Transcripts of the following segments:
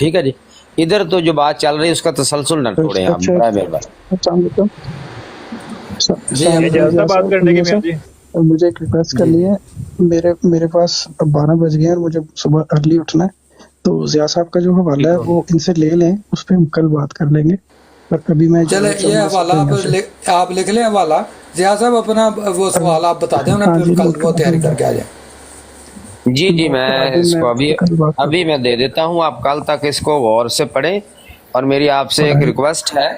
ٹھیک ہے جی. ادھر تو جو بات چل رہی ہے اس کا تسلسل نہ توڑیں آپ. برائے مہربانی. السلام علیکم. جی اجازت بات کرنے کی میاں جی. مجھے ایک ریکویسٹ کرنی ہے. میرے پاس اب 12 بج گئے ہیں اور مجھے صبح ارلی اٹھنا ہے. تو ضیاء صاحب کا جو حوالہ ہے وہ ان سے لے لیں, اس پہ ہم کل بات کر لیں گے. پر ابھی میں چلے یہ حوالہ آپ لکھ لیں. حوالہ ضیاء صاحب اپنا وہ سوال آپ بتا دیں انہیں, پھر کل وہ تیاری کر کے آ جائیں. جی میں اس کو ابھی میں دے دیتا ہوں. آپ کل تک اس کو غور سے پڑھیں. اور میری آپ سے ایک ریکویسٹ ہے,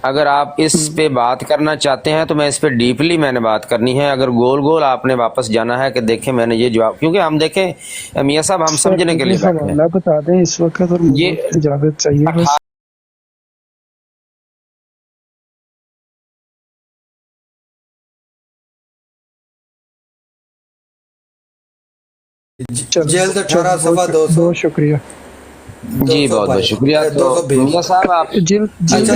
اگر آپ اس پہ بات کرنا چاہتے ہیں تو میں اس پہ ڈیپلی میں نے بات کرنی ہے. اگر گول گول آپ نے واپس جانا ہے کہ دیکھیں میں نے یہ جواب, کیونکہ ہم دیکھیں میاں صاحب ہم سمجھنے کے لیے بیٹھے ہیں. حوالہ بتا دیں اس وقت, اور مجھے یہ اجازت چاہیے بس. جلد 18 صفحہ 200. بہت شکریہ جی, بہت بہت شکریہ. تو میاں صاحب آپ اچھا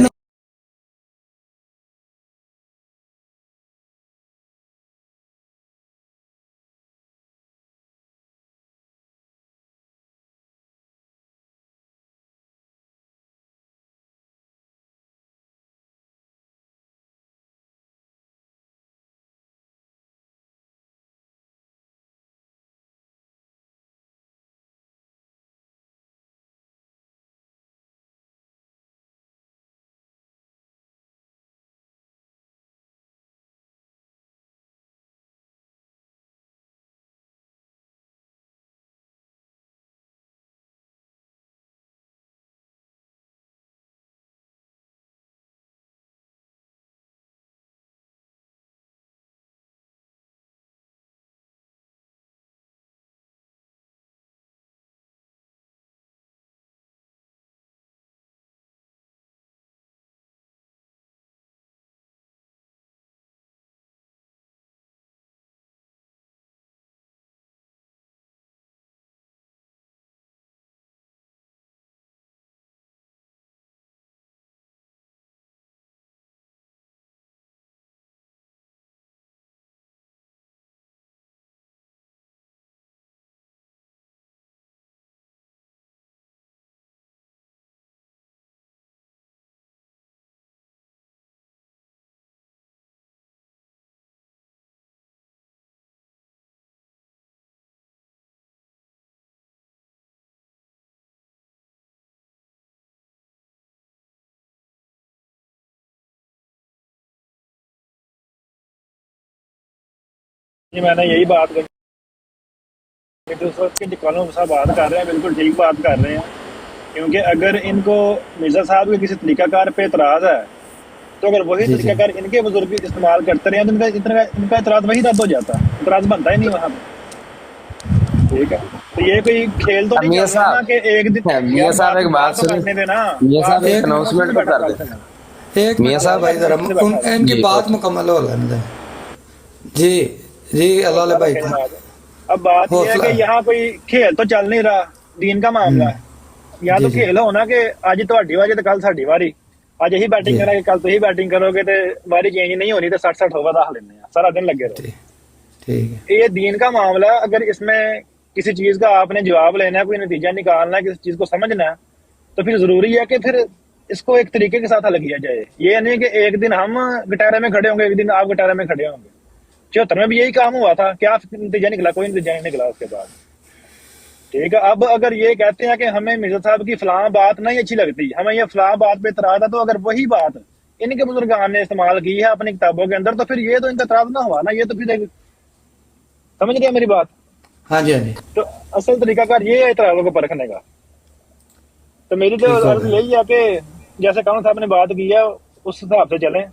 میں نے یہی بات کرنی تھی اس وقت کہ کالوں صاحب بات کر رہے ہیں, بالکل ٹھیک بات کر رہے ہیں. کیونکہ اگر ان کو مرزا صاحب کے کسی طریقہ کار پہ اعتراض ہے تو اگر وہی طریقہ کار ان کے بزرگ استعمال کرتے رہے تو ان کا اعتراض وہی رد ہو جاتا, اعتراض بنتا ہی نہیں وہاں پہ. ٹھیک ہے, تو یہ کوئی کھیل تو نہیں چل رہا نا کہ ایک دن میاں صاحب ایک بات کرنے دینا. میاں صاحب ایک اناؤنسمنٹ تو کر دیں. ایک میاں صاحب بھائی ذرا ان کی بات مکمل ہو لیں. جی اللہ بھائی. اب بات یہ ہے کہ یہاں کوئی کھیل تو چل نہیں رہا, دین کا معاملہ ہے. یا تو کھیل ہونا کہ اج تہاڈی واری تو کل ساڈی واری, اج یہی بیٹنگ کریں گے کل تسی بیٹنگ کرو گے, تے واری چینج نہیں ہونی تے 60 اوور رکھ لینے ہیں, سارا دن لگے رہو. ٹھیک ہے, یہ دین کا معاملہ ہے. اگر اس میں کسی چیز کا آپ نے جواب لینا ہے, کوئی نتیجہ نکالنا ہے, کسی چیز کو سمجھنا ہے, تو پھر ضروری ہے کہ پھر اس کو ایک طریقے کے ساتھ حل کیا جائے. یہ نہیں کہ ایک دن ہم گٹارے میں کھڑے ہوں گے, ایک دن آپ گٹارے میں کھڑے ہوں گے. 74 میں بھی یہی کام ہوا تھا, کیا نتیجہ نکلا؟ کوئی نتیجہ نہیں نکلا اس کے بعد. ٹھیک ہے, اب اگر یہ کہتے ہیں کہ ہمیں مرزا صاحب کی فلاں بات نہیں اچھی لگتی, ہمیں یہ فلاں بات پہ اعتراض ہے, تو اگر وہی بات ان کے بزرگان نے استعمال کی ہے اپنی کتابوں کے اندر, تو پھر یہ تو ان کا اعتراض نہ ہوا نا. یہ تو پھر سمجھ گیا میری بات؟ ہاں جی. تو اصل طریقہ کار یہ ہے اعتراضوں کو پرکھنے کا. تو میری تو عرض یہی ہے کہ جیسے کون صاحب نے بات کی ہے اس حساب سے چلیں.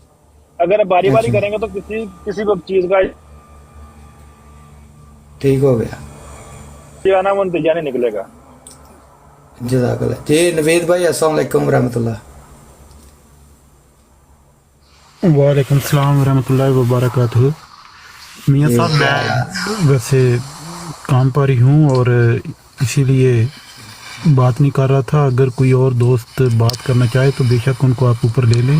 اگر باری باری کریں گے تو کسی کو چیز کا ٹھیک ہو گیا, نا وہ نتیجہ نہیں نکلے گا. جزاک اللہ. جی نوید بھائی السلام علیکم ورحمۃ اللہ. وعلیکم السلام ورحمۃ اللہ وبرکاتہ. میاں صاحب میں ویسے کام پر ہی ہوں اور اسی لیے بات نہیں کر رہا تھا. اگر کوئی اور دوست بات کرنا چاہے تو بے شک ان کو آپ اوپر لے لیں,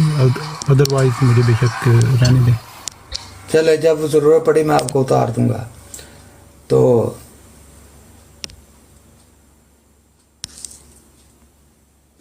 ادروائز مجھے بے شک رہنے دیں. چلے جب ضرورت پڑی میں آپ کو اتار دوں گا. تو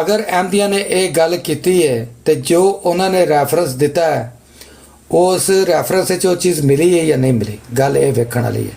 ਅਗਰ ਅਹਿਮਦੀਆਂ ਨੇ ਇਹ ਗੱਲ ਕੀਤੀ ਹੈ ਤੇ ਜੋ ਉਹਨਾਂ ਨੇ ਰੈਫਰੈਂਸ ਦਿੱਤਾ ਹੈ ਉਸ ਰੈਫਰੈਂਸ ਵਿੱਚ ਉਹ ਚੀਜ਼ ਮਿਲੀ ਹੈ ਜਾਂ ਨਹੀਂ ਮਿਲੀ, ਗੱਲ ਇਹ ਵੇਖਣ ਵਾਲੀ ਹੈ।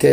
ਕਿ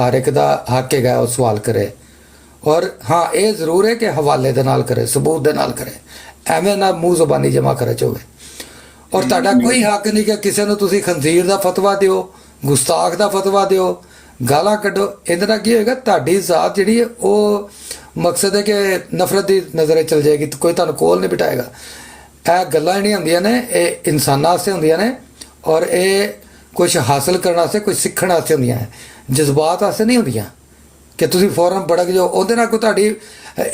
ਹਰ ਇੱਕ ਦਾ ਹੱਕ ਹੈਗਾ ਉਹ ਸਵਾਲ ਕਰੇ, ਔਰ ਹਾਂ ਇਹ ਜ਼ਰੂਰ ਹੈ ਕਿ ਹਵਾਲੇ ਦੇ ਨਾਲ ਕਰੇ, ਸਬੂਤ ਦੇ ਨਾਲ ਕਰੇ, ਐਵੇਂ ਨਾ ਮੂੰਹ ਜ਼ਬਾਨੀ ਜਮਾ ਕਰੇ ਚੋਵੇ। ਔਰ ਤੁਹਾਡਾ ਕੋਈ ਹੱਕ ਨਹੀਂ ਕਿ ਕਿਸੇ ਨੂੰ ਤੁਸੀਂ ਖੰਜ਼ੀਰ ਦਾ ਫਤਵਾ ਦਿਓ, ਗੁਸਤਾਖ ਦਾ ਫਤਵਾ ਦਿਓ, ਗਾਲਾਂ ਕੱਢੋ। ਇਹਦੇ ਨਾਲ ਕੀ ਹੋਏਗਾ, ਤੁਹਾਡੀ ਜ਼ਾਤ ਜਿਹੜੀ ਹੈ ਉਹ ਮਕਸਦ ਹੈ ਕਿ ਨਫ਼ਰਤ ਦੀ ਨਜ਼ਰੇ ਚਲ ਜਾਏਗੀ, ਕੋਈ ਤੁਹਾਨੂੰ ਕੋਲ ਨਹੀਂ ਬਿਠਾਏਗਾ। ਇਹ ਗੱਲਾਂ ਜਿਹੜੀਆਂ ਹੁੰਦੀਆਂ ਨੇ ਇਹ ਇਨਸਾਨਾਂ ਵਾਸਤੇ ਹੁੰਦੀਆਂ ਨੇ, ਔਰ ਇਹ ਕੁਝ ਹਾਸਲ ਕਰਨ ਵਾਸਤੇ, ਕੁਝ ਸਿੱਖਣ ਵਾਸਤੇ ਹੁੰਦੀਆਂ ਹੈ, ਜਜ਼ਬਾਤ ਵਾਸਤੇ ਨਹੀਂ ਹੁੰਦੀਆਂ ਕਿ ਤੁਸੀਂ ਫੌਰਨ ਭੜਕ ਜਾਓ। ਉਹਦੇ ਨਾਲ ਕੋਈ ਤੁਹਾਡੀ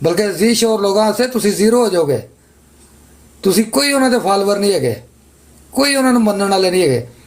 ਬਲਕਿ ਜੀ ਸ਼ੋਰ ਲੋਕਾਂ ਵਾਸਤੇ ਤੁਸੀਂ ਜ਼ੀਰੋ ਹੋ ਜਾਓਗੇ। ਤੁਸੀਂ ਕੋਈ ਉਹਨਾਂ ਦੇ ਫਾਲੋਅਰ ਨਹੀਂ ਹੈਗੇ, ਕੋਈ ਉਹਨਾਂ ਨੂੰ ਮੰਨਣ ਵਾਲੇ ਨਹੀਂ ਹੈਗੇ,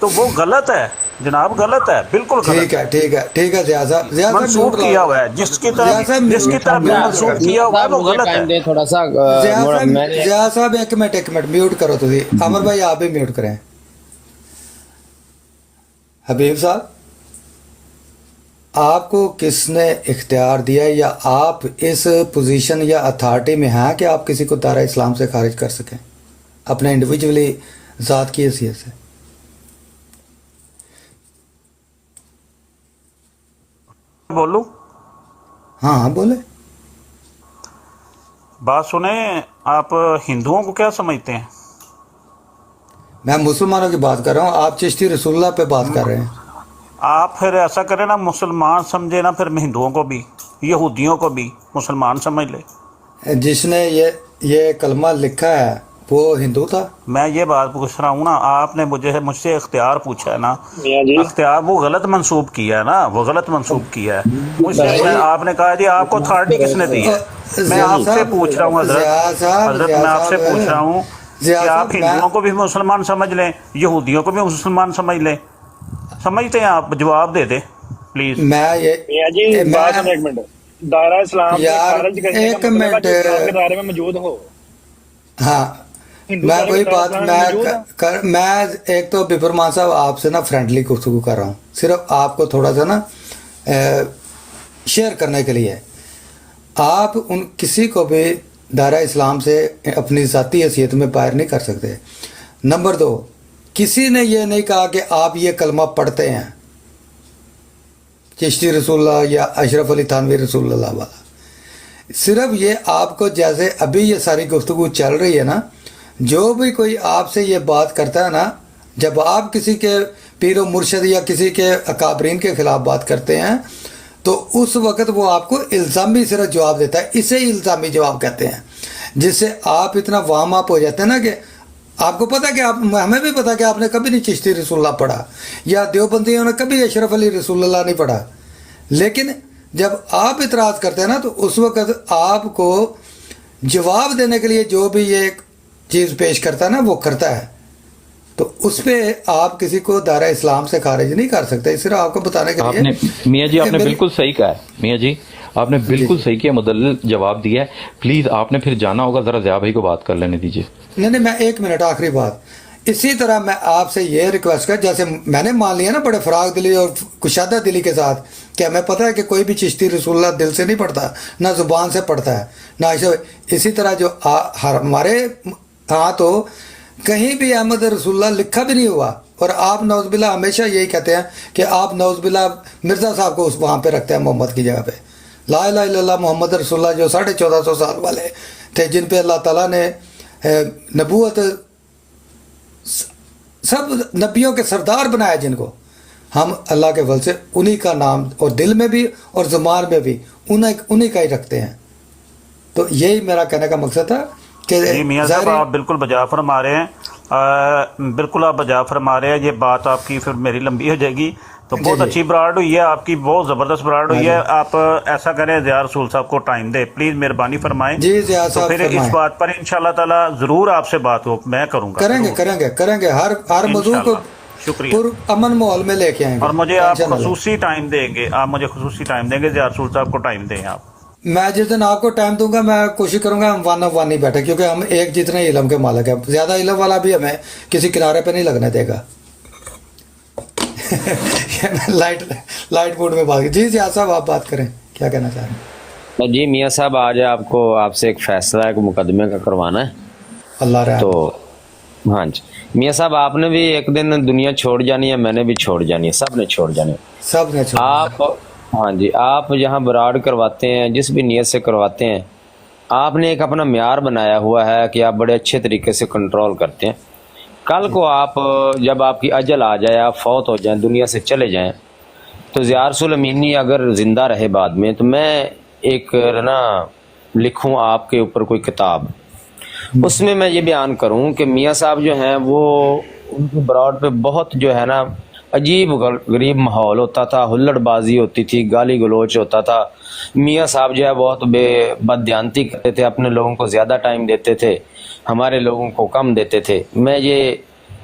تو وہ غلط ہے جناب, غلط ہے, بالکل غلط ہے, ٹھیک ہے ضیاء صاحب منسوخ کیا ہوا ہے, جس کی طرف منسوخ کیا ہوا ہے وہ غلط ہے. ٹائم دے تھوڑا سا ضیاء صاحب ایک منٹ میوٹ کرو تھی. عمر بھائی آپ بھی میوٹ کریں. حبیب صاحب آپ کو کس نے اختیار دیا یا آپ اس پوزیشن یا اتھارٹی میں ہیں کہ آپ کسی کو دائرہ اسلام سے خارج کر سکیں اپنے انڈیویجولی ذات کی حیثیت سے؟ بولوں؟ ہاں بولے. بات سنیں, آپ ہندوؤں کو کیا سمجھتے ہیں؟ میں مسلمانوں کی بات کر رہا ہوں, آپ چشتی رسول اللہ پہ بات کر رہے ہیں. آپ پھر ایسا کریں نا, مسلمان سمجھے نا, پھر ہندوؤں کو بھی یہودیوں کو بھی مسلمان سمجھ لے. جس نے یہ کلمہ لکھا ہے وہ ہندو تھا. میں یہ بات پوچھ رہا ہوں نا, آپ نے مجھ سے اختیار پوچھا ہے نا, اختیار وہ غلط منسوب کیا ہے نا, وہ غلط منسوب کیا ہے مجھ سے. آپ نے کہا جی آپ کو اتھارٹی کس نے دی ہے؟ میں آپ سے پوچھ رہا ہوں حضرت میں آپ سے پوچھ رہا ہوں کہ آپ ہندوؤں کو بھی مسلمان سمجھ لیں, یہودیوں کو بھی مسلمان سمجھ لیں, سمجھتے ہیں آپ؟ جواب دے دیں پلیز. ایک منٹ, دائرہ اسلام سے خارج کرنے کا مطلب ہے کہ اسلام کے دائرے میں موجود ہو. ہاں میں وہی بات میں ایک تو بفرمان صاحب آپ سے نا فرینڈلی گفتگو کر رہا ہوں, صرف آپ کو تھوڑا سا نا شیئر کرنے کے لیے. آپ ان کسی کو بھی دائرہ اسلام سے اپنی ذاتی حیثیت میں باہر نہیں کر سکتے. نمبر 2, کسی نے یہ نہیں کہا کہ آپ یہ کلمہ پڑھتے ہیں چشتی رسول اللہ یا اشرف علی تھانوی رسول اللہ والا. صرف یہ آپ کو, جیسے ابھی یہ ساری گفتگو چل رہی ہے نا, جو بھی کوئی آپ سے یہ بات کرتا ہے نا, جب آپ کسی کے پیر و مرشد یا کسی کے اکابرین کے خلاف بات کرتے ہیں تو اس وقت وہ آپ کو الزامی صرف جواب دیتا ہے. اسے ہی الزامی جواب کہتے ہیں, جس سے آپ اتنا وارم اپ ہو جاتے ہیں نا کہ آپ کو پتا کہ ہمیں بھی پتا کہ آپ نے کبھی نہیں چشتی رسول اللہ پڑھا یا دیوبندیوں نے کبھی اشرف علی رسول اللہ نہیں پڑھا, لیکن جب آپ اعتراض کرتے ہیں نا تو اس وقت آپ کو جواب دینے کے لیے جو بھی یہ چیز پیش کرتا ہے نا وہ کرتا ہے. تو اس پہ آپ کسی کو دائرہ اسلام سے خارج نہیں کر سکتے. صرف آپ کو بتانے کے لیے میاں جی آپ نے بالکل صحیح کہا ہے. میاں جی آپ نے بالکل صحیح کیا, مدلل جواب دیا ہے. پلیز آپ نے پھر جانا ہوگا, ذرا ضیاء بھائی کو بات کر لینے دیجیے. نہیں میں 1 منٹ آخری بات. اسی طرح میں آپ سے یہ ریکویسٹ کر, جیسے میں نے مان لیا نا بڑے فراغ دلی اور کشادہ دلی کے ساتھ کہ ہمیں پتہ ہے کہ کوئی بھی چشتی رسول اللہ دل سے نہیں پڑھتا, نہ زبان سے پڑھتا ہے, نہ اسی طرح جو ہمارے ہاں تو کہیں بھی احمد رسول اللہ لکھا بھی نہیں ہوا, اور آپ نوز باللہ ہمیشہ یہی کہتے ہیں کہ آپ نوز باللہ مرزا صاحب کو اس وہاں پہ رکھتے ہیں محمد کی جگہ پہ. لا الہ الا اللہ محمد رسول اللہ جو 1450 سال والے تھے, جن پہ اللہ تعالیٰ نے نبوت, سب نبیوں کے سردار بنایا, جن کو ہم اللہ کے فضل سے انہی کا نام اور دل میں بھی اور زبان میں بھی انہی کا ہی رکھتے ہیں. تو یہی میرا کہنے کا مقصد تھا کہ میاں صاحب آپ بالکل بجا فرما رہے ہیں, بالکل آپ بجا فرما رہے ہیں. یہ بات آپ کی پھر میری لمبی ہو جائے گی. تو بہت اچھی براڈ ہوئی ہے آپ کی, بہت زبردست براڈ ہوئی ہے. آپ ایسا کریں, ضیاء رسول صاحب کو ٹائم دے پلیز, مہربانی فرمائیں. جی ضیاء صاحب تو پھر اس بات پر انشاءاللہ تعالی ضرور آپ سے بات ہو, میں کروں گا. کریں گے ہر موضوع کو شکریہ, امن ماحول میں لے کے آئیں گے. اور مجھے آپ خصوصی ٹائم دیں گے, آپ مجھے خصوصی ٹائم دیں گے. ضیاء رسول صاحب کو ٹائم دیں آپ. میں جس دن آپ کو ٹائم دوں گا میں کوشش کروں گا ہم 1 on 1 نہیں بیٹھے, کیونکہ ہم ایک جتنے علم کے مالک ہیں. زیادہ علم والا بھی ہمیں کسی کنارے پہ نہیں لگنے دے گا. لائٹ موڈ میں بات. جی ضیاء صاحب آپ بات کریں, کیا کہنا چاہ رہے ہیں؟ جی میاں صاحب آج آپ سے ایک فیصلہ ایک مقدمے کا کروانا ہے. اللہ رحم. تو ہاں جی میاں صاحب, آپ نے بھی ایک دن دنیا چھوڑ جانی ہے, میں نے بھی چھوڑ جانی ہے, سب نے چھوڑ جانی ہے. سب نے چھوڑ. آپ ہاں جی, آپ جہاں براڈ کرواتے ہیں, جس بھی نیت سے کرواتے ہیں, آپ نے ایک اپنا معیار بنایا ہوا ہے کہ آپ بڑے اچھے طریقے سے کنٹرول کرتے ہیں. کل کو آپ جب آپ کی اجل آ جائے, آپ فوت ہو جائیں, دنیا سے چلے جائیں, تو ضیاء رسول امینی اگر زندہ رہے بعد میں, تو میں ایک نا لکھوں آپ کے اوپر کوئی کتاب, اس میں میں یہ بیان کروں کہ میاں صاحب جو ہیں وہ ان کے براڈ پہ بہت جو ہے نا عجیب غریب ماحول ہوتا تھا, ہلڑ بازی ہوتی تھی, گالی گلوچ ہوتا تھا. میاں صاحب جو ہے بہت بددیانتی کرتے تھے, اپنے لوگوں کو زیادہ ٹائم دیتے تھے, ہمارے لوگوں کو کم دیتے تھے. میں یہ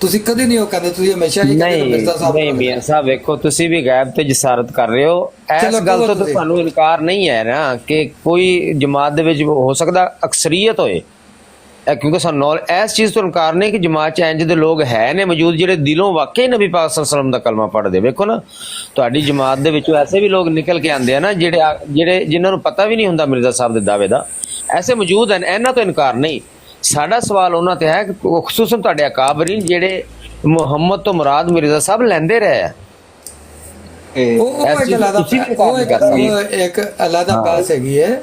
ਤੁਸੀਂ ਕਦੀ ਨਹੀਂ ਉਹ ਕਹਿੰਦੇ, ਤੁਸੀਂ ਹਮੇਸ਼ਾ ਹੀ ਕਹਿੰਦੇ ਨਹੀਂ ਮਿਰਜ਼ਾ ਸਾਹਿਬ ਨਹੀਂ ਮੀਆਂ ਸਾਹਿਬ ਵੇਖੋ, ਤੁਸੀਂ ਵੀ ਗਾਇਬ ਤੇ ਜਸਾਰਤ ਕਰ ਰਹੇ ਹੋ, ਇਸ ਚਲੋ ਗੱਲ ਕਹੋ ਤੋਂ ਤਾਂ ਤੁਸੀਂ। ਤੁਹਾਨੂੰ ਇਨਕਾਰ ਨਹੀਂ ਹੈ ਨਾ ਕਿ ਕੋਈ ਜਮਾਤ ਦੇ ਵਿੱਚ ਹੋ ਸਕਦਾ ਅਕਸਰੀਅਤ ਹੋਏ, ਕਿਉਂਕਿ ਸਾਨੂੰ ਇਸ ਚੀਜ਼ ਤੋਂ ਇਨਕਾਰ ਨਹੀਂ ਕਿ ਜਮਾਤ ਚ ਇੰਜ ਦੇ ਲੋਕ ਹੈ ਨੇ ਮੌਜੂਦ ਜਿਹੜੇ ਦਿਲੋਂ ਵਾਕਈ ਨਬੀ ਪਾਕ ਸੱਲੱਲਾਹੁ ਅਲੈਹਿ ਵਸੱਲਮ ਦਾ ਕਲਮਾ ਪੜ੍ਹਦੇ। ਵੇਖੋ ਨਾ ਤੁਹਾਡੀ ਜਮਾਤ ਦੇ ਵਿੱਚੋਂ ਐਸੇ ਵੀ ਲੋਕ ਨਿਕਲ ਕੇ ਆਉਂਦੇ ਆ ਨਾ ਜਿਹੜੇ ਜਿਨ੍ਹਾਂ ਨੂੰ ਪਤਾ ਵੀ ਨਹੀਂ ਹੁੰਦਾ ਮਿਰਜ਼ਾ ਸਾਹਿਬ ਦੇ ਦਾਅਵੇ ਦਾ, ਐਸੇ ਮੌਜੂਦ ਹਨ, ਇਹਨਾਂ ਤੋਂ ਇਨਕਾਰ ਨਹੀਂ। ਸਾਡਾ ਸਵਾਲ ਉਹਨਾਂ ਤੇ ਹੈ ਕਿ ਖੁਸੂਸਨ ਤੁਹਾਡੇ ਅਕਾਬਰੀਨ ਜਿਹੜੇ ਮੁਹੰਮਦ ਤੋਂ ਮੁਰਾਦ ਮਿਰਜ਼ਾ ਸਾਹਿਬ ਲੈਂਦੇ ਰਹੇ ਆ। ਉਹ ਇੱਕ ਅਲੱਗਾ ਉਹ ਇੱਕ ਅਲੱਗਾ ਬਾਤ ਹੈਗੀ ਹੈ,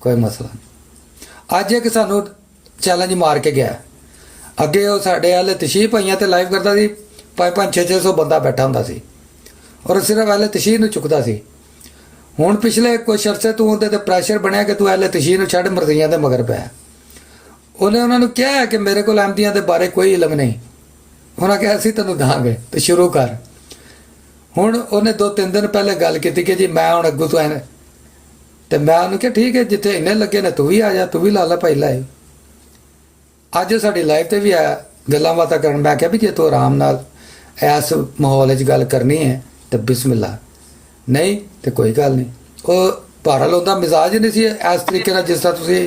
ਕੋਈ ਮਸਲਾ ਨਹੀਂ। ਅੱਜ ਇੱਕ ਸਾਨੂੰ ਚੈਲੰਜ ਮਾਰ ਕੇ ਗਿਆ। ਅੱਗੇ ਉਹ ਸਾਡੇ ਵਾਲੇ ਤਸ਼ੀਹ ਭਾਈਆਂ ਤੇ ਲਾਈਵ ਕਰਦਾ ਸੀ, 500-600 ਬੰਦਾ ਬੈਠਾ ਹੁੰਦਾ ਸੀ, ਔਰ ਸਿਰਫ ਵਾਲੇ ਤਸ਼ੀਹ ਨੂੰ ਚੁੱਕਦਾ ਸੀ। ਹੁਣ ਪਿਛਲੇ ਕੁਝ ਅਰਸੇ ਤੋਂ ਉਹਦੇ ਤੇ ਪ੍ਰੈਸ਼ਰ ਬਣਿਆ ਕਿ ਤੂੰ ਵਾਲੇ ਤਸ਼ੀਹ ਨੂੰ ਛੱਡ, ਮਰਜ਼ੀਆਂ ਦੇ ਮਗਰ ਪੈ। ਉਹਨੇ ਉਹਨਾਂ ਨੂੰ ਕਿਹਾ ਹੈ ਕਿ ਮੇਰੇ ਕੋਲ ਅਹਿਮਦੀਆਂ ਦੇ ਬਾਰੇ ਕੋਈ ਇਲਮ ਨਹੀਂ। ਉਹਨਾਂ ਕਿਹਾ ਅਸੀਂ ਤੈਨੂੰ ਦਵਾਂਗੇ, ਤੇ ਸ਼ੁਰੂ ਕਰ। ਹੁਣ ਉਹਨੇ 2-3 ਦਿਨ ਪਹਿਲੇ ਗੱਲ ਕੀਤੀ ਕਿ ਜੀ ਮੈਂ ਹੁਣ ਅੱਗੋਂ ਤੋਂ ਐ, ਤੇ ਮੈਂ ਉਹਨੂੰ ਕਿਹਾ ਠੀਕ ਹੈ, ਜਿੱਥੇ ਇੰਨੇ ਲੱਗੇ ਨੇ ਤੂੰ ਵੀ ਆ ਜਾ, ਤੂੰ ਵੀ ਲਾ ਲੈ ਭਾਈ ਲਾਈਵ। ਅੱਜ ਸਾਡੀ ਲਾਈਵ ਤੇ ਵੀ ਆਇਆ ਗੱਲਾਂ ਬਾਤਾਂ ਕਰਨ। ਮੈਂ ਕਿਹਾ ਵੀ ਜੇ ਤੂੰ ਆਰਾਮ ਨਾਲ ਇਸ ਮਾਹੌਲ 'ਚ ਗੱਲ ਕਰਨੀ ਹੈ ਤੇ ਬਿਸਮਿਲ੍ਲਾ, ਨਹੀਂ ਤੇ ਕੋਈ ਗੱਲ ਨਹੀਂ। ਉਹ ਭਾਰਾ ਲਾਉਂਦਾ ਮਿਜ਼ਾਜ ਨਹੀਂ ਸੀ ਇਸ ਤਰੀਕੇ ਨਾਲ ਜਿਸ ਤਰ੍ਹਾਂ ਤੁਸੀਂ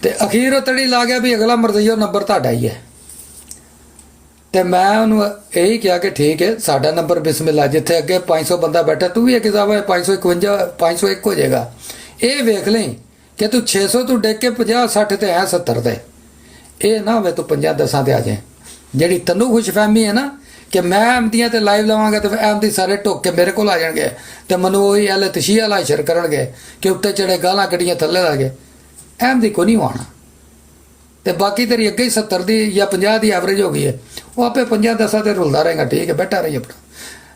ਤੇ ਅਖੀਰ ਉਹ ਤੜੀ ਲਾ ਗਿਆ ਵੀ ਅਗਲਾ ਮਰਜ਼ਈਓ ਨੰਬਰ ਤੁਹਾਡਾ ਹੀ ਹੈ। ਤੇ ਮੈਂ ਉਹਨੂੰ ਇਹੀ ਕਿਹਾ ਕਿ ਠੀਕ ਹੈ, ਸਾਡਾ ਨੰਬਰ ਬਿਸਮਿਲ੍ਲਾ, ਜਿੱਥੇ ਅੱਗੇ 500 ਬੰਦਾ ਬੈਠਾ ਤੂੰ ਵੀ ਇੱਕ ਹਿਸਾਬ 551 501 ਹੋ ਜਾਏਗਾ। ਇਹ ਵੇਖ ਲਈ ਕਿ ਤੂੰ 600 ਤੋਂ ਡਿੱਗ ਕੇ 50-60 ਤੇ ਹੈ 70 ਤੇ, ਇਹ ਨਾ ਹੋਵੇ ਤੂੰ 50-10 ਤੇ ਆ ਜਾਏ। ਜਿਹੜੀ ਤੈਨੂੰ ਖੁਸ਼ਫਹਿਮੀ ਹੈ ਨਾ ਕਿ ਮੈਂ ਅਹਿਮਦੀਆਂ ਤੇ ਲਾਈਵ ਲਵਾਂਗਾ ਤੇ ਅਹਿਮਦੀ ਸਾਰੇ ਟੁੱਕ ਕੇ ਮੇਰੇ ਕੋਲ ਆ ਜਾਣਗੇ ਤੇ ਮੈਨੂੰ ਉਹੀ ਹਲੇ ਤਸ਼ੀਹ ਵਾਲਾ ਇਸ਼ਰ ਕਰਨਗੇ ਕਿ ਉੱਤੇ ਚੜੇ ਗਾਲਾਂ ਕੱਢੀਆਂ ਥੱਲੇ ਲਾ ਕੇ। ਅਹਿਮਦੀ ਕੋ ਨਹੀਂ ਆਉਣਾ। ਤੇ ਬਾਕੀ ਤੇਰੀ ਅੱਗੇ ਹੀ 70 ਦੀ ਜਾਂ 50 ਦੀ ਐਵਰੇਜ ਹੋ ਗਈ ਹੈ, ਉਹ ਆਪੇ 50-10 ਤੇ ਰੁਲਦਾ ਰਹੇਗਾ। ਠੀਕ ਹੈ, ਬੈਠਾ ਰਹੀ ਆਪਣਾ।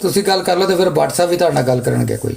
ਤੁਸੀਂ ਗੱਲ ਕਰ ਲਓ ਤੇ ਫਿਰ ਭੱਟ ਸਾਹਿਬ ਵੀ ਤੁਹਾਡੇ ਨਾਲ ਗੱਲ ਕਰਨਗੇ ਕੋਈ।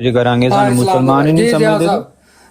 ਜੇ ਕਰਾਂਗੇ ਸਾਨੂੰ ਮੁਸਲਮਾਨ ਹੀ ਨਹੀਂ ਸਮਝਦੇ।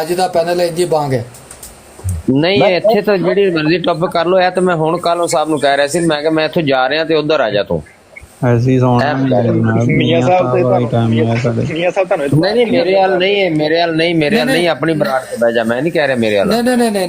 ਅੱਜ ਦਾ ਪੈਨਲ ਇੰਜੀ ਬਾਂਗ ਹੈ। ਨਹੀਂ ਇੱਥੇ ਤਾਂ ਜਿਹੜੀ ਮਰਜ਼ੀ ਟੌਪਿਕ ਕਰ ਲੋ। ਇਹ ਤਾਂ ਮੈਂ ਹੁਣ ਕਾਲੂ ਸਾਹਿਬ ਨੂੰ ਕਹਿ ਰਿਹਾ ਸੀ, ਮੈਂ ਕਿ ਮੈਂ ਇੱਥੋਂ ਜਾ ਰਿਹਾ ਤੇ ਉਧਰ ਆ ਜਾ ਤੂੰ। ਅਸੀਂ ਸੌਣਾ ਮੀਆਂ ਸਾਹਿਬ ਤੇ ਮੀਆਂ ਸਾਹਿਬ ਤੁਹਾਨੂੰ ਨਹੀਂ ਮੇਰੇ ਹਾਲ ਨਹੀਂ ਹੈ, ਮੇਰੇ ਹਾਲ ਨਹੀਂ, ਆਪਣੀ ਬਰਾੜ ਤੇ ਬਹਿ ਜਾ। ਮੈਂ ਨਹੀਂ ਕਹਿ ਰਿਹਾ ਮੇਰੇ ਹਾਲ। ਨਹੀਂ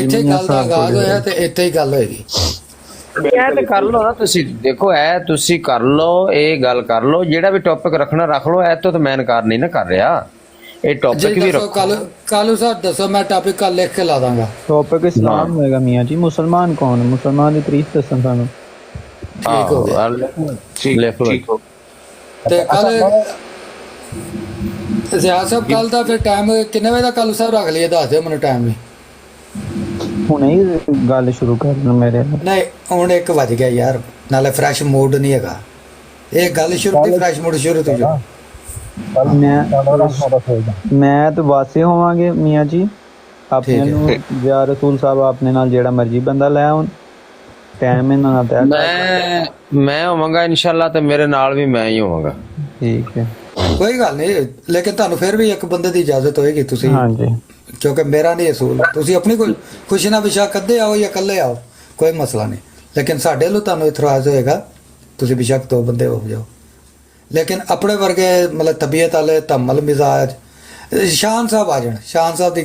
ਇੱਥੇ ਗੱਲ ਦਾ ਆਗਾਜ਼ ਹੋਇਆ ਤੇ ਇੱਥੇ ਹੀ ਗੱਲ ਹੋਏਗੀ। ਇਹ ਤੇ ਕਰ ਲੋ ਨਾ ਤੁਸੀਂ। ਦੇਖੋ ਇਹ ਤੁਸੀਂ ਕਰ ਲੋ, ਇਹ ਗੱਲ ਕਰ ਲੋ, ਜਿਹੜਾ ਵੀ ਟੌਪਿਕ ਰੱਖਣਾ ਰੱਖ ਲੋ। ਇਹ ਤੋਂ ਤਾਂ ਮੈਂ ਇਨਕਾਰ ਨਹੀਂ ਨਾ ਕਰ ਰਿਹਾ। ਇਹ ਟੌਪਿਕ ਵੀ ਰੱਖੋ। ਕਾਲੂ ਸਾਹਿਬ ਦੱਸੋ, ਮੈਂ ਟੌਪਿਕ ਕੱਲ ਲਿਖ ਕੇ ਲਾ ਦਾਂਗਾ। ਟੌਪਿਕ ਇਸਲਾਮ ਹੋਏਗਾ ਮੀਆਂ ਜੀ। ਮੁਸਲਮਾਨ ਕੌਣ? ਮੁਸਲਮਾਨ ਦੀ ਤਾਰੀਫ ਦੱਸਣ ਸਾਨੂੰ। ਠੀਕ ਹੋ ਗਿਆ। ਲਿਖ ਲੋ। ਤੇ ਕੱਲ ਜ਼ਿਆ ਸਾਹਿਬ ਕੱਲ ਦਾ ਫਿਰ ਟਾਈਮ ਕਿੰਨੇ ਵਜੇ ਦਾ ਕੱਲ ਸਾਹਿਬ ਰੱਖ ਲਈਏ, ਦੱਸ ਦਿਓ ਮੈਨੂੰ ਟਾਈਮ ਵੀ। ਹੁਣੇ ਹੀ ਗੱਲ ਸ਼ੁਰੂ ਕਰਨ ਮੇਰੇ ਨਾਲ। ਨਹੀਂ ਹੁਣ 1 ਵਜ ਗਿਆ ਯਾਰ, ਨਾਲੇ ਫਰੈਸ਼ ਮੂਡ ਨਹੀਂ ਹੈਗਾ, ਇਹ ਗੱਲ ਸ਼ੁਰੂ ਦੀ ਫਰੈਸ਼ ਮੂਡ ਸ਼ੁਰੂ ਤੋਂ ਜੋ। ਮੈਂ ਤਾਂ ਵਾਸੇ ਹੋਵਾਂਗੇ ਮੀਆਂ ਜੀ, ਆਪਣੇ ਨੂੰ ਜਾਂ ਰਸੂਲ ਸਾਹਿਬ ਆਪਣੇ ਨਾਲ ਜਿਹੜਾ ਮਰਜੀ ਬੰਦਾ ਲੈ ਆਉਣ, ਟਾਈਮ ਇਹਨਾਂ ਨਾਲ ਤੈਅ ਮੈਂ ਹੋਵਾਂਗਾ ਇਨਸ਼ਾਅੱਲਾ, ਤੇ ਮੇਰੇ ਨਾਲ ਵੀ ਮੈਂ ਹੀ ਹੋਵਾਂਗਾ। ਠੀਕ ਹੈ, ਕੋਈ ਗੱਲ ਨਹੀਂ, ਲੇਕਿਨ ਤੁਹਾਨੂੰ ਫਿਰ ਵੀ ਇੱਕ ਬੰਦੇ ਦੀ ਇਜਾਜ਼ਤ ਹੋਏਗੀ ਤੁਸੀਂ, ਹਾਂਜੀ ਕਿਉਂਕਿ ਮੇਰਾ ਨਹੀਂ ਅਸੂਲ, ਤੁਸੀਂ ਆਪਣੀ ਕੋਈ ਖੁਸ਼ੀ ਨਾਲ ਬਿਸ਼ੱਕ ਅੱਧੇ ਆਓ ਜਾਂ ਇਕੱਲੇ ਆਓ, ਕੋਈ ਮਸਲਾ ਨਹੀਂ, ਲੇਕਿਨ ਸਾਡੇ ਵੱਲੋਂ ਤੁਹਾਨੂੰ ਇਤਰਾਜ਼ ਹੋਏਗਾ, ਤੁਸੀਂ ਬਿਸ਼ੱਕ 2 ਬੰਦੇ ਹੋ ਜਾਓ, ਲੇਕਿਨ ਆਪਣੇ ਵਰਗੇ ਮਤਲਬ ਤਬੀਅਤ ਵਾਲੇ ਧੰਮਲ ਮਿਜ਼ਾਜ ਸ਼ਾਨ ਸਾਹਿਬ ਆ ਜਾਣ। ਸ਼ਾਨ ਸਾਹਿਬ ਦੀ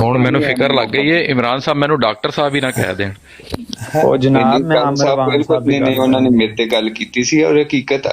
ਹੁਣ ਮੈਨੂੰ ਫਿਕਰ ਲੱਗ ਗਈ ਹੈ ਇਮਰਾਨ ਸਾਹਿਬ ਮੈਨੂੰ ਡਾਕਟਰ ਸਾਹਿਬ ਹੀ ਨਾ ਕਹਿ ਦੇਣ। ਉਹ ਜਨਾਬ ਮੈਂ ਅਮਰਵਾਨ ਸਾਹਿਬ ਦੀ ਨਹੀਂ, ਉਹਨਾਂ ਨੇ ਮੇਰੇ ਤੇ ਗੱਲ ਕੀਤੀ ਸੀ ਔਰ ਹਕੀਕਤ ਆ,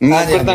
ਮੈਂ ਮੁਕਰਦਾ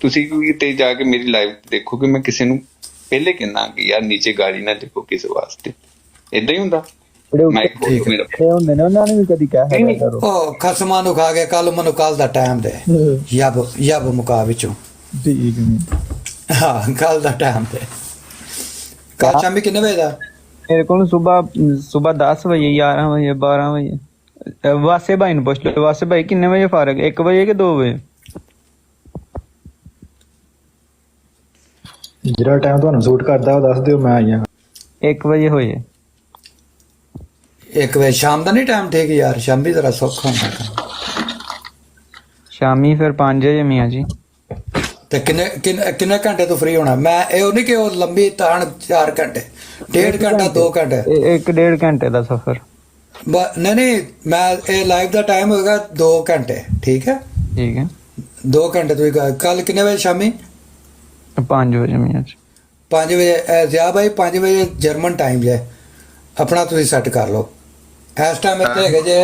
ਤੁਸੀਂ ਵੀ ਤੇ ਜਾ ਕੇ ਮੇਰੀ ਲਾਈਵ ਦੇਖੋ ਕਿ ਮੈਂ ਕਿਸੇ ਨੂੰ ਪਹਿਲੇ ਕਹਿੰਦਾ ਕਿ ਯਾਰ ਨੀਚੇ ਗਾਲੀ ਨਾ ਦੇਖੋ ਕਿਸੇ ਵਾਸਤੇ, ਇਦਾਂ ਹੀ ਹੁੰਦਾ। ਮੈਂ ਠੀਕ ਮੇਰਾ ਹੁੰਦੇ ਨੇ ਉਹਨਾਂ ਨੇ ਵੀ ਕਦੀ ਕਹਿਆ ਕਰੋ ਉਹ ਖਸਮਾਂ ਨੂੰ ਖਾ ਕੇ ਕੱਲ ਮੈਨੂੰ ਕੱਲ ਦਾ ਟਾਈਮ ਦੇ ਯਬ ਮੁਕਾ ਵਿੱਚੋਂ, ਠੀਕ ਨਹੀਂ ਹਾਂ ਕੱਲ ਦਾ ਟਾਈਮ ਤੇ ਕੱਲ ਸ਼ਾਮੀ ਕਿੰਨੇ ਵਜੇ ਦਾ? ਮੇਰੇ ਕੋਲ ਸੁਬਹ 10 ਵਜੇ 11 ਵਜੇ 12 ਵਜੇ। ਵਾਸੇ ਭਾਈ ਨੂੰ ਪੁੱਛ ਲਓ, ਵਾਸੇ ਭਾਈ ਕਿੰਨੇ ਵਜੇ ਫਾਰਗ, 1 ਵਜੇ ਕਿ 2 ਵਜੇ? ਜਿਹੜਾ ਟਾਈਮ ਤੁਹਾਨੂੰ ਸੂਟ ਕਰਦਾ ਉਹ ਦੱਸ ਦਿਓ, ਮੈਂ ਆਈਆਂ 1 ਵਜੇ ਹੋਏ। 1 ਵਜੇ ਸ਼ਾਮ ਦਾ ਨਹੀਂ ਟਾਈਮ ਠੀਕ ਯਾਰ, ਸ਼ਾਮੀ ਜ਼ਰਾ ਸੌਖਾ ਹੁੰਦਾ। ਸ਼ਾਮੀ ਫਿਰ 5 ਵਜੇ ਮੀਆਂ ਜੀ। ਤੇ ਕਿੰਨੇ ਘੰਟੇ ਤੋਂ ਫ੍ਰੀ ਹੋਣਾ? ਮੈਂ ਇਹ ਨਹੀਂ ਕਿ ਉਹ ਲੰਬੀ ਤਾਣ 4 ਘੰਟੇ 1.5 ਘੰਟਾ 2 ਘੰਟੇ 1.5 ਘੰਟੇ ਦਾ ਸਫ਼ਰ। ਨਹੀਂ ਮੈਂ ਇਹ ਲਾਈਵ ਦਾ ਟਾਈਮ ਹੋਏਗਾ 2 ਘੰਟੇ, ਠੀਕ ਹੈ 2 ਘੰਟੇ ਤੋਂ ਕੱਲ ਕਿੰਨੇ ਵਜੇ? ਸ਼ਾਮੀ 5 ਵਜੇ ਮੀਆਂ ਜੀ। 5 ਵਜੇ ਜ਼ਿਆ ਭਾਈ 5 ਵਜੇ ਜਰਮਨ ਟਾਈਮ ਜੇ ਆਪਣਾ ਤੁਸੀਂ ਸੈੱਟ ਕਰ ਲਓ। ਇਸ ਟਾਈਮ ਇੱਥੇ ਹੈਗੇ ਜੇ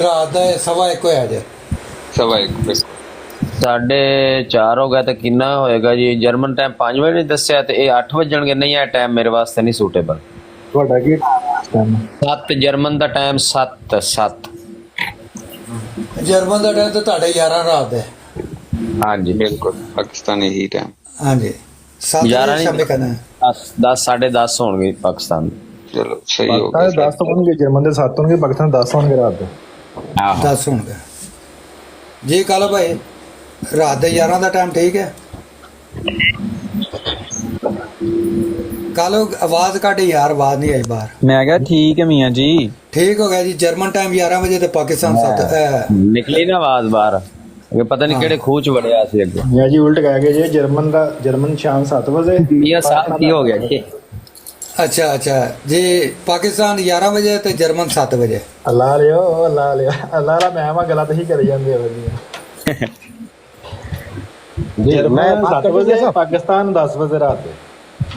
ਰਾਤ ਦਾ 1:15 ਹੋਇਆ ਜੇ। 1:15 4:30 ਹੋ ਗਿਆ ਤੇ ਕਿੰਨਾ ਹੋਏਗਾ ਜੀ? ਜਰਮਨ ਟਾਈਮ 5 ਵਜੇ ਨਹੀਂ ਦੱਸਿਆ ਤੇ ਇਹ 8 ਵਜਣਗੇ। ਨਹੀਂ ਇਹ ਟਾਈਮ ਮੇਰੇ ਵਾਸਤੇ ਨਹੀਂ ਸੂਟੇਬਲ। ਤੁਹਾਡਾ ਕੀ ਟਾਈਮ? 7 ਜਰਮਨ ਦਾ ਟਾਈਮ 7 ਜਰਮਨ ਦਾ ਟਾਈਮ ਤੇ ਤੁਹਾਡੇ 11 ਰਾਤ ਹੈ। ਹਾਂਜੀ ਬਿਲਕੁਲ ਪਾਕਿਸਤਾਨੀ ਹੀ ਟਾਈਮ। ਹਾਂਜੀ 7 ਸ਼ਾਮੀ ਕਰਨਾ 10 10:30 ਹੋਣਗੇ ਪਾਕਿਸਤਾਨ ਦੇ। ਚਲੋ ਸਹੀ ਹੋ ਗਿਆ। 10 ਹੋਣਗੇ ਜਰਮਨ ਦੇ, 7 ਹੋਣਗੇ ਪਾਕਿਸਤਾਨ, 10 ਹੋਣਗੇ ਰਾਤ ਦੇ। 10 ਹੋਣਗੇ ਜੀ। ਕਾਲੋ ਭਾਈ ਰਾਤ ਦੇ 11 ਦਾ ਟਾਈਮ ਠੀਕ ਹੈ? ਕਾਲੋ ਆਵਾਜ਼ ਕੱਢ ਯਾਰ, ਆਵਾਜ਼ ਨਹੀਂ ਆਈ ਬਾਹਰ। ਮੈਂ ਕਿਹਾ ਠੀਕ ਹੈ ਮੀਆਂ ਜੀ। ਠੀਕ ਹੋ ਗਿਆ ਜੀ। ਜਰਮਨ ਟਾਈਮ 11 ਵਜੇ ਤੇ ਪਾਕਿਸਤਾਨ 7 ਨਿਕਲੀ ਨਾ ਆਵਾਜ਼ ਬਾਹਰ, ਪਤਾ ਨਹੀਂ ਕਿਹੜੇ ਖੂਹ ਚ ਵੜਿਆ ਸੀ ਅੱਗੇ। ਮੀਆਂ ਜੀ ਉਲਟ ਕਹਿ ਗਏ ਜੇ ਜਰਮਨ ਸ਼ਾਮ 7 ਵਜੇ। ਮੀਆਂ ਸਾਹਿਬ ਕੀ ਹੋ ਗਿਆ ਜੀ? ਅੱਛਾ ਜੀ ਪਾਕਿਸਤਾਨ 11 ਵਜੇ ਤੇ ਜਰਮਨ 7 ਵਜੇ। ਅੱਲਾ ਲਿਆ ਮੈਂ ਆਵਾਂ ਗਲਤ ਹੀ ਕਰੀ ਜਾਂਦੇ ਆ ਵਧੀਆ। ਜਰਮਨ 7 ਵਜੇ, ਪਾਕਿਸਤਾਨ 10 ਵਜੇ ਰਾਤ ਦੇ।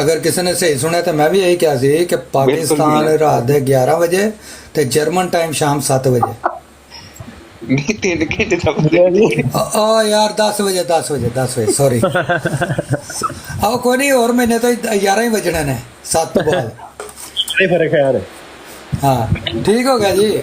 ਅਗਰ ਕਿਸੇ ਨੇ ਸਹੀ ਸੁਣਿਆ ਤਾਂ ਮੈਂ ਵੀ ਇਹੀ ਕਿਹਾ ਸੀ ਕਿ ਪਾਕਿਸਤਾਨ ਰਾਤ ਦੇ 11 ਵਜੇ ਤੇ ਜਰਮਨ ਟਾਈਮ ਸ਼ਾਮ 7 ਵਜੇ। ਨਹੀਂ 3 ਘੰਟੇ ਦਾ ਆ ਯਾਰ 10 ਵਜੇ ਸੌਰੀ। ਆਹ ਕੋਈ ਨਹੀਂ, ਹੋਰ ਮਹੀਨੇ ਤੋਂ 11 ਹੀ ਵੱਜਣੇ ਨੇ 7 ਤੋਂ ਬਾਅਦ। ਫਰਕ ਹੈ ਯਾਰ। ਹਾਂ ਠੀਕ ਹੋ ਗਿਆ ਜੀ।